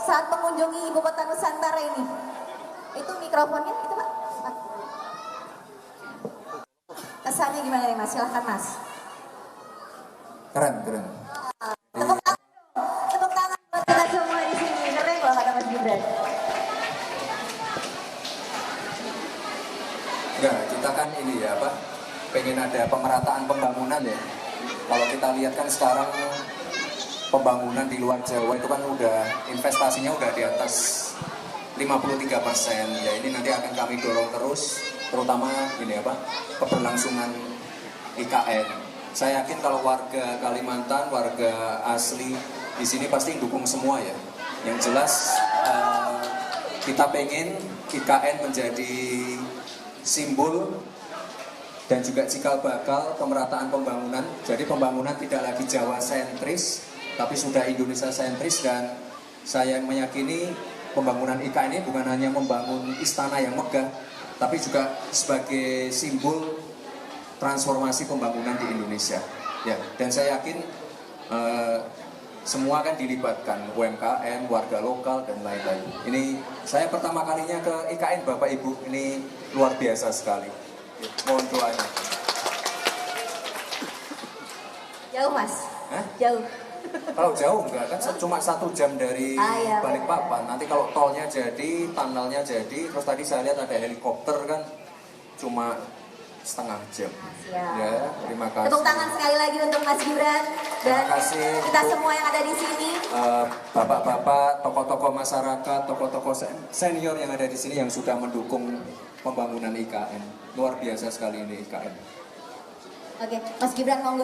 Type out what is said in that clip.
saat mengunjungi ibu kota Nusantara ini? Itu mikrofonnya itu Pak. Kesannya gimana nih Mas? Silahkan Mas. Keren. Tepuk tangan buat kita semua di sini. Keren loh kata Mas Gibran. Enggak, kita kan ini ya apa? Pengen ada pemerataan pembangunan ya. Kalau kita lihat kan sekarang pembangunan di luar Jawa itu kan udah investasinya udah di atas 53%. Ya ini nanti akan kami dorong terus, terutama ini apa? Keberlangsungan IKN. Saya yakin kalau warga Kalimantan, warga asli di sini pasti dukung semua ya. Yang jelas kita pengen IKN menjadi simbol dan juga cikal bakal pemerataan pembangunan. Jadi pembangunan tidak lagi Jawa sentris, tapi sudah Indonesia sentris, dan saya meyakini pembangunan IKN ini bukan hanya membangun istana yang megah, tapi juga sebagai simbol transformasi pembangunan di Indonesia. Ya, dan saya yakin semua kan dilibatkan, UMKM, warga lokal dan lain-lain. Ini saya pertama kalinya ke IKN Bapak Ibu, ini luar biasa sekali. Mohon doanya. Jauh Mas? Hah? Jauh. Kalau jauh enggak kan cuma 1 jam dari Iya, Balikpapan. Nanti kalau tolnya jadi, tunnelnya jadi, terus tadi saya lihat ada helikopter kan cuma setengah jam. Siap. Ya, terima kasih. Tepuk tangan sekali lagi untuk Mas Gibran dan Terima kasih kita untuk semua yang ada di sini. Bapak-bapak, tokoh-tokoh masyarakat, tokoh-tokoh senior yang ada di sini yang sudah mendukung pembangunan IKN. Luar biasa sekali ini IKN. Oke, Mas Gibran monggo di